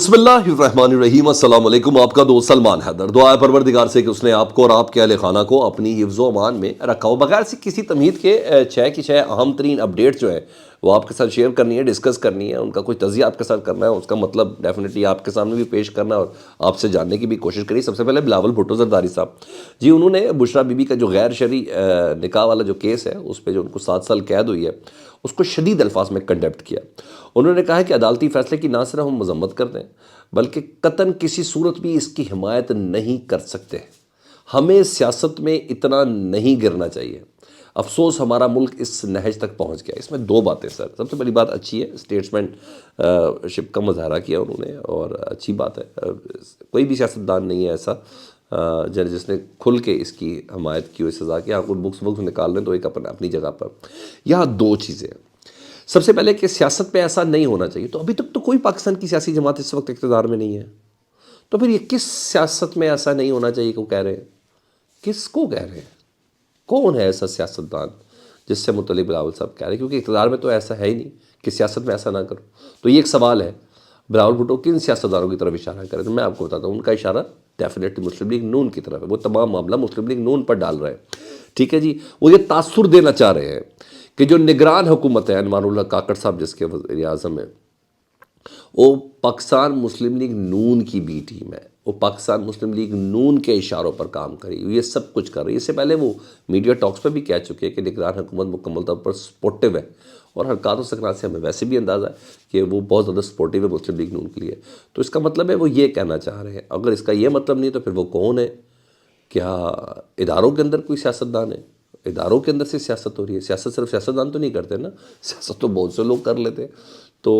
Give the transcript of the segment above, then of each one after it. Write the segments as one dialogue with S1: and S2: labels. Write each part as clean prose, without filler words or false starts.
S1: بسم اللہ الرحمن الرحیم، السلام علیکم۔ آپ کا دوست سلمان حیدر۔ دعا ہے پروردگار سے کہ اس نے آپ کو اور آپ کے اہل خانہ کو اپنی حفظ و امان میں رکھا ہو۔ بغیر سے کسی تمہید کے چھ کی چھ اہم ترین اپڈیٹ جو ہیں وہ آپ کے ساتھ شیئر کرنی ہے، ڈسکس کرنی ہے، ان کا کوئی تجزیہ آپ کے ساتھ کرنا ہے، اس کا مطلب ڈیفینیٹلی آپ کے سامنے بھی پیش کرنا ہے اور آپ سے جاننے کی بھی کوشش کری۔ سب سے پہلے بلاول بھٹو زرداری صاحب جی، انہوں نے بشریٰ بی بی کا جو غیر شرعی نکاح والا جو کیس ہے اس پہ جو ان کو 7 سال قید ہوئی ہے، اس کو شدید الفاظ میں کنڈیمٹ کیا۔ انہوں نے کہا ہے کہ عدالتی فیصلے کی نہ صرف ہم مذمت کرتے ہیں بلکہ قطعاً کسی صورت بھی اس کی حمایت نہیں کر سکتے۔ ہمیں سیاست میں اتنا نہیں گرنا چاہیے۔ افسوس ہمارا ملک اس نہج تک پہنچ گیا۔ اس میں دو باتیں سر، سب سے بڑی بات اچھی ہے، اسٹیٹسمنٹ شپ کا مظاہرہ کیا انہوں نے اور اچھی بات ہے۔ کوئی بھی سیاستدان نہیں ہے ایسا جس نے کھل کے اس کی حمایت کی ہوئی سزا کی۔ آپ کو بکس نکال لیں تو ایک اپنی جگہ پر۔ یہاں دو چیزیں ہیں۔ سب سے پہلے کہ سیاست میں ایسا نہیں ہونا چاہیے، تو ابھی تک تو کوئی پاکستان کی سیاسی جماعت اس وقت اقتدار میں نہیں ہے، تو پھر یہ کس سیاست میں ایسا نہیں ہونا چاہیے کو کہہ رہے ہیں؟ کس کو کہہ رہے ہیں؟ کون ہے ایسا سیاستدان جس سے متعلق بلاول صاحب کہہ رہے ہیں؟ کیونکہ اقتدار میں تو ایسا ہے ہی نہیں کہ سیاست میں ایسا نہ کرو۔ تو یہ ایک سوال ہے، بلاول بھٹو کن سیاستدانوں کی طرف اشارہ کریں؟ تو میں آپ کو بتاتا ہوں، ان کا اشارہ ڈیفینیٹلی مسلم لیگ نون کی طرف ہے۔ وہ تمام معاملہ مسلم لیگ نون پر ڈال رہے ہیں، ٹھیک ہے جی۔ وہ یہ تاثر دینا چاہ رہے ہیں کہ جو نگران حکومت ہے انوار اللہ کاکڑ صاحب جس کے وزیر اعظم ہیں، وہ پاکستان مسلم لیگ نون کی بی ٹیم ہے، وہ پاکستان مسلم لیگ نون کے اشاروں پر کام کری، یہ سب کچھ کر رہی ہے۔ اس سے پہلے وہ میڈیا ٹاکس پہ بھی کہہ چکے ہیں کہ نگران حکومت مکمل طور پر سپورٹیو ہے، اور حرکات و سکنات سے ہمیں ویسے بھی اندازہ ہے کہ وہ بہت زیادہ سپورٹیو ہے مسلم لیگ نون کے لیے۔ تو اس کا مطلب ہے وہ یہ کہنا چاہ رہے ہیں۔ اگر اس کا یہ مطلب نہیں تو پھر وہ کون ہے؟ کیا اداروں کے اندر کوئی سیاستدان ہے؟ اداروں کے اندر سے سیاست ہو رہی ہے؟ سیاست صرف سیاستدان تو نہیں کرتے نا، سیاست تو بہت سے لوگ کر لیتے ہیں۔ تو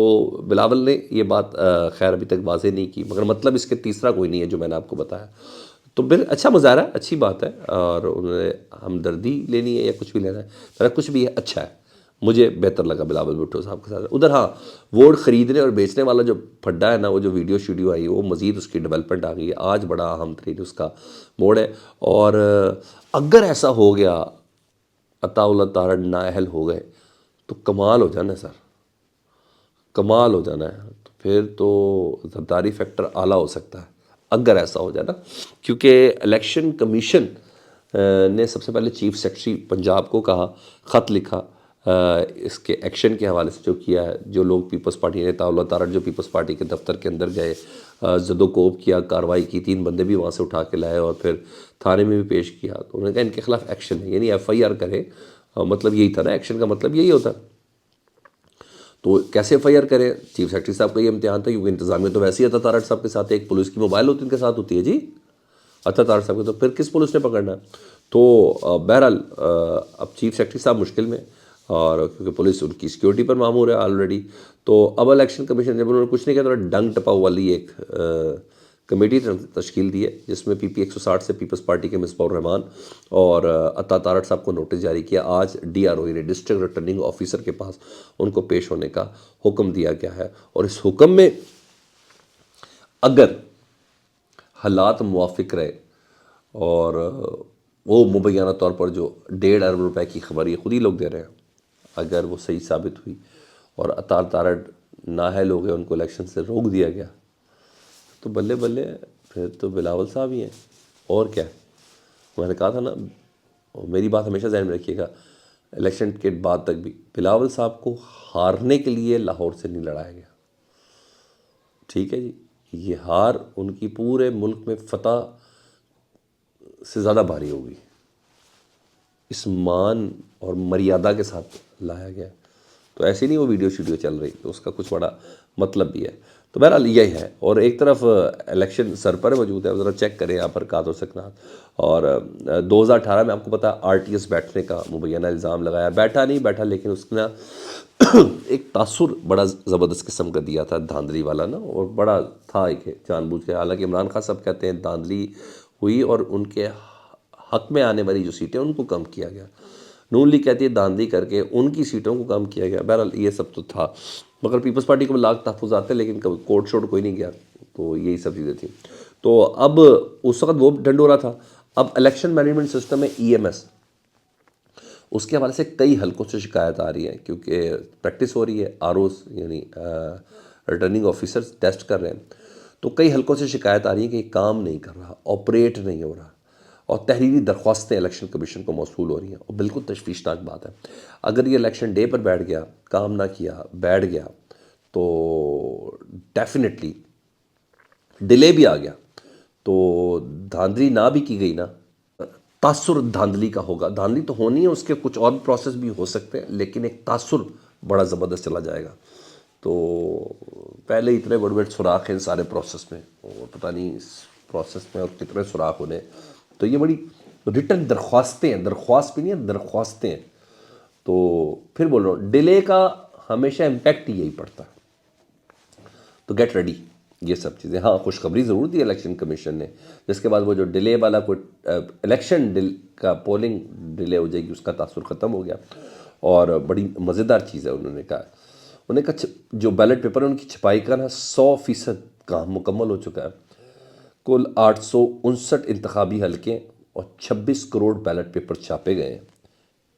S1: بلاول نے یہ بات خیر ابھی تک واضح نہیں کی، مگر مطلب اس کے تیسرا کوئی نہیں ہے جو میں نے آپ کو بتایا۔ تو پھر اچھا مظاہرہ، اچھی بات ہے، اور انہوں نے ہمدردی لینی ہے یا کچھ بھی لینا ہے، میرا کچھ بھی ہے، اچھا ہے، مجھے بہتر لگا بلاول بھٹو صاحب کے ساتھ۔ ادھر ہاں، ووٹ خریدنے اور بیچنے والا جو پھڈا ہے نا، وہ جو ویڈیو شیڈیو آئی، وہ مزید اس کی ڈیولپمنٹ آ گئی ہے، آج بڑا اہم ترین اس کا موڑ ہے۔ اور اگر ایسا ہو گیا، عطا اللہ تارڑ نااہل ہو گئے، تو کمال ہو جانا ہے سر، کمال ہو جانا ہے۔ تو پھر تو زرداری فیکٹر اعلیٰ ہو سکتا ہے اگر ایسا ہو جائے نا، کیونکہ الیکشن کمیشن نے سب سے پہلے چیف سیکرٹری پنجاب کو کہا، خط لکھا اس کے ایکشن کے حوالے سے جو کیا ہے، جو لوگ پیپلز پارٹی نے، عطا اللہ تارڑ جو پیپلز پارٹی کے دفتر کے اندر گئے، زد و کوب کیا، کارروائی کی، 3 بندے بھی وہاں سے اٹھا کے لائے اور پھر تھانے میں بھی پیش کیا۔ تو انہوں نے کہا ان کے خلاف ایکشن ہے، یعنی ایف آئی آر کرے۔ مطلب یہی تھا نا، ایکشن کا مطلب یہی ہوتا ہے۔ تو کیسے ایف آئی آر کریں؟ چیف سیکرٹری صاحب کا یہ امتحان تھا، کیونکہ انتظامیہ تو ویسے ہی عطا تارڑ صاحب کے ساتھ، ایک پولیس کی موبائل ہوتی ان کے ساتھ ہوتی ہے جی عطا تارڑ صاحب کے، تو پھر کس پولیس نے پکڑنا ہے؟ تو بہرحال اب چیف سیکرٹری صاحب مشکل میں، اور کیونکہ پولیس ان کی سیکیورٹی پر مامور ہے آلریڈی۔ تو اب الیکشن کمیشن جب انہوں نے کچھ نہیں کیا تو ڈنگ ٹپاؤ والی ایک کمیٹی تشکیل دی ہے، جس میں پی پی 160 سے پیپلز پارٹی کے مصباح الرحمان اور عطا تارڑ صاحب کو نوٹس جاری کیا۔ آج ڈی آر او یعنی ڈسٹرکٹ ریٹرننگ آفیسر کے پاس ان کو پیش ہونے کا حکم دیا گیا ہے، اور اس حکم میں اگر حالات موافق رہے اور وہ مبینہ طور پر جو 1.5 ارب روپے کی خبر یہ خود ہی لوگ دے رہے ہیں، اگر وہ صحیح ثابت ہوئی اور عطا تارڑ نااہل ہو گئے، ان کو الیکشن سے روک دیا گیا، تو بلے بلے پھر تو بلاول صاحب ہی ہیں، اور کیا ہے۔ میں نے کہا تھا نا، میری بات ہمیشہ ذہن میں رکھیے گا، الیکشن کے بعد تک بھی بلاول صاحب کو ہارنے کے لیے لاہور سے نہیں لڑایا گیا، ٹھیک ہے جی۔ یہ ہار ان کی پورے ملک میں فتح سے زیادہ بھاری ہوگی، اس مان اور مریادہ کے ساتھ لایا گیا۔ تو ایسے نہیں وہ ویڈیو شیڈیو چل رہی، تو اس کا کچھ بڑا مطلب بھی ہے۔ تو بہرحال یہی ہے، اور ایک طرف الیکشن سر پر موجود ہے، ذرا چیک کریں یہاں پر کات و سکنات۔ اور 2018 میں آپ کو پتا آر ٹی ایس بیٹھنے کا مبینہ الزام لگایا، بیٹھا نہیں بیٹھا، لیکن اس نے ایک تاثر بڑا زبردست قسم کا دیا تھا، دھاندلی والا نا، اور بڑا تھا ایک جان بوجھ کے۔ حالانکہ عمران خان صاحب کہتے ہیں دھاندلی ہوئی اور ان کے حق میں آنے والی جو سیٹیں ان کو کم کیا گیا، نون لیگ کہتی ہے دھاندلی کر کے ان کی سیٹوں کو کم کیا گیا۔ بہرحال یہ سب تو تھا، مگر پیپلز پارٹی کو لاکھ تحفظات تھے، لیکن کورٹ شوٹ کوئی نہیں گیا، تو یہی سب چیزیں تھیں۔ تو اب اس وقت وہ ڈنڈ ہو رہا تھا۔ اب الیکشن مینجمنٹ سسٹم ہے ای ایم ایس، اس کے حوالے سے کئی حلقوں سے شکایت آ رہی ہے، کیونکہ پریکٹس ہو رہی ہے، آر اوز یعنی ریٹرننگ آفیسرز ٹیسٹ کر رہے ہیں۔ تو کئی حلقوں سے شکایت آ رہی ہے کہ یہ کام نہیں کر رہا، آپریٹ نہیں ہو رہا، اور تحریری درخواستیں الیکشن کمیشن کو موصول ہو رہی ہیں، اور بالکل تشویشناک بات ہے۔ اگر یہ الیکشن ڈے پر بیٹھ گیا، کام نہ کیا، بیٹھ گیا، تو ڈیفینیٹلی ڈیلے بھی آ گیا تو دھاندلی نہ بھی کی گئی نا، تاثر دھاندلی کا ہوگا۔ دھاندلی تو ہونی ہے، اس کے کچھ اور پروسیس بھی ہو سکتے ہیں، لیکن ایک تاثر بڑا زبردست چلا جائے گا۔ تو پہلے اتنے بڑے بڑے سوراخ ہیں سارے پروسیس میں، اور پتہ نہیں اس پروسیس میں اور کتنے سوراخ ہونے، تو یہ بڑی ریٹن درخواستیں ہیں، درخواست بھی نہیں ہیں، درخواستیں ہیں۔ تو پھر بول رہا ہوں، ڈیلے کا ہمیشہ امپیکٹ یہی پڑتا ہے۔ تو گیٹ ریڈی یہ سب چیزیں۔ ہاں، خوشخبری ضرور دی الیکشن کمیشن نے، جس کے بعد وہ جو ڈیلے والا کوئی الیکشن کا پولنگ ڈیلے ہو جائے گی، اس کا تاثر ختم ہو گیا۔ اور بڑی مزیدار چیز ہے، انہوں نے کہا جو بیلٹ پیپر ہے ان کی چھپائی کا نا 100% کام مکمل ہو چکا ہے۔ کل 859 انتخابی حلقے اور 26 کروڑ بیلٹ پیپر چھاپے گئے ہیں۔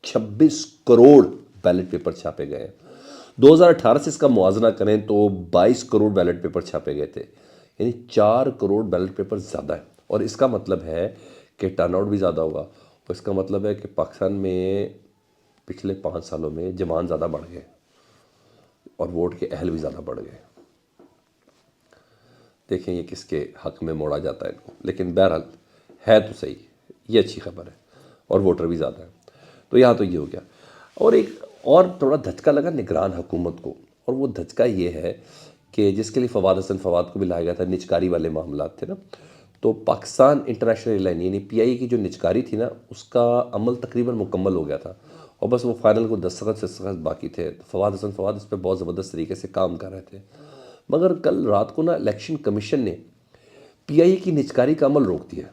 S1: 26 کروڑ بیلٹ پیپر چھاپے گئے ہیں۔ 2018 سے اس کا موازنہ کریں تو 22 کروڑ بیلٹ پیپر چھاپے گئے تھے، یعنی 4 کروڑ بیلٹ پیپر زیادہ ہے۔ اور اس کا مطلب ہے کہ ٹرن آؤٹ بھی زیادہ ہوگا، اور اس کا مطلب ہے کہ پاکستان میں پچھلے 5 سالوں میں جمان زیادہ بڑھ گئے اور ووٹ کے اہل بھی زیادہ بڑھ گئے۔ دیکھیں یہ کس کے حق میں موڑا جاتا ہے ان کو، لیکن بہرحال ہے تو صحیح، یہ اچھی خبر ہے، اور ووٹر بھی زیادہ ہیں۔ تو یہاں تو یہ ہو گیا۔ اور ایک اور تھوڑا دھچکا لگا نگران حکومت کو، اور وہ دھچکا یہ ہے کہ جس کے لیے فواد حسن فواد کو بھی لایا گیا تھا، نجکاری والے معاملات تھے نا، تو پاکستان انٹرنیشنل ایئر لائن یعنی پی آئی کی جو نجکاری تھی نا، اس کا عمل تقریباً مکمل ہو گیا تھا، اور بس وہ فائنل کو دستخط باقی تھے۔ فواد حسن فواد اس پہ بہت زبردست طریقے سے کام کر رہے تھے، مگر کل رات کو نا الیکشن کمیشن نے پی آئی کی نجکاری کا عمل روک دیا،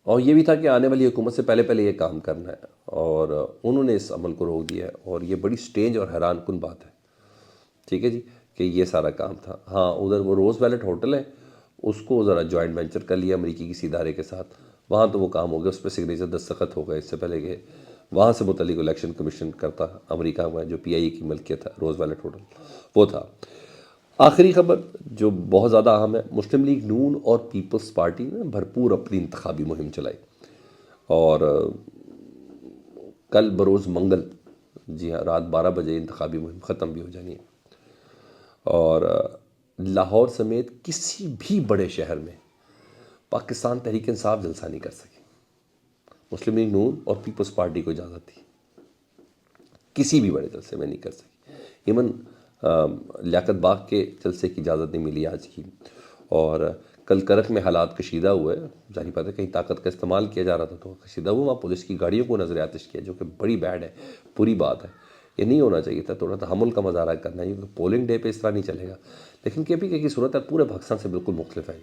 S1: اور یہ بھی تھا کہ آنے والی حکومت سے پہلے یہ کام کرنا ہے، اور انہوں نے اس عمل کو روک دیا ہے، اور یہ بڑی سٹرینج اور حیران کن بات ہے، ٹھیک ہے جی، کہ یہ سارا کام تھا۔ ہاں، ادھر وہ روز ویلٹ ہوٹل ہے، اس کو ذرا جوائنٹ وینچر کر لیا امریکی کسی ادارے کے ساتھ، وہاں تو وہ کام ہو گیا، اس پہ سگنیچر دستخط ہو گئے، اس سے پہلے کہ وہاں سے متعلق الیکشن کمیشن کرتا امریکہ میں، جو پی آئی کی ملکیت تھا روز ویلٹ ہوٹل وہ تھا۔ آخری خبر جو بہت زیادہ اہم ہے، مسلم لیگ نون اور پیپلز پارٹی نے بھرپور اپنی انتخابی مہم چلائی، اور کل بروز منگل، جی ہاں، رات 12 بجے انتخابی مہم ختم بھی ہو جانی ہے، اور لاہور سمیت کسی بھی بڑے شہر میں پاکستان تحریک انصاف جلسہ نہیں کر سکی۔ مسلم لیگ نون اور پیپلز پارٹی کو اجازت تھی، کسی بھی بڑے جلسے میں نہیں کر سکی، ایون لیاقت باغ کے جلسے کی اجازت نہیں ملی آج کی۔ اور کل کرک میں حالات کشیدہ ہوئے، ظاہر بات ہے کہیں طاقت کا استعمال کیا جا رہا تھا تو کشیدہ ہوا، وہاں پولیس کی گاڑیوں کو نظر آتش کیا، جو کہ بڑی بیڈ ہے، بری بات ہے، یہ نہیں ہونا چاہیے تھا، تھوڑا تحمل کا مظاہرہ کرنا ہے، کیونکہ پولنگ ڈے پہ اس طرح نہیں چلے گا۔ لیکن کے پی کے کی صورت ہے پورے پاکستان سے بالکل مختلف ہے،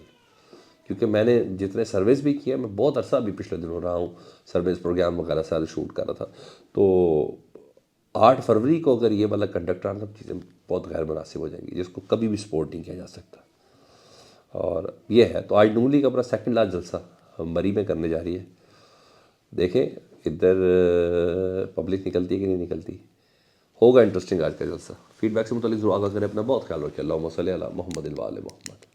S1: کیونکہ میں نے جتنے سرویز بھی کیے، میں بہت عرصہ ابھی پچھلے دنوں رہا ہوں، سرویز پروگرام وغیرہ سارے شوٹ کر رہا تھا، تو 8 فروری کو اگر یہ والا کنڈکٹ آنا، چیزیں بہت غیر مناسب ہو جائیں گی، جس کو کبھی بھی سپورٹ نہیں کیا جا سکتا۔ اور یہ ہے تو آج نون لیگ اپنا سیکنڈ لاسٹ جلسہ مری میں کرنے جا رہی ہے، دیکھیں ادھر پبلک نکلتی ہے کہ نہیں نکلتی، ہوگا انٹرسٹنگ آج کا جلسہ۔ فیڈ بیک سے متعلق ضرور آگاہ کریں، اپنا بہت خیال رکھیں۔ اللہم صلی علی محمد و آل محمد۔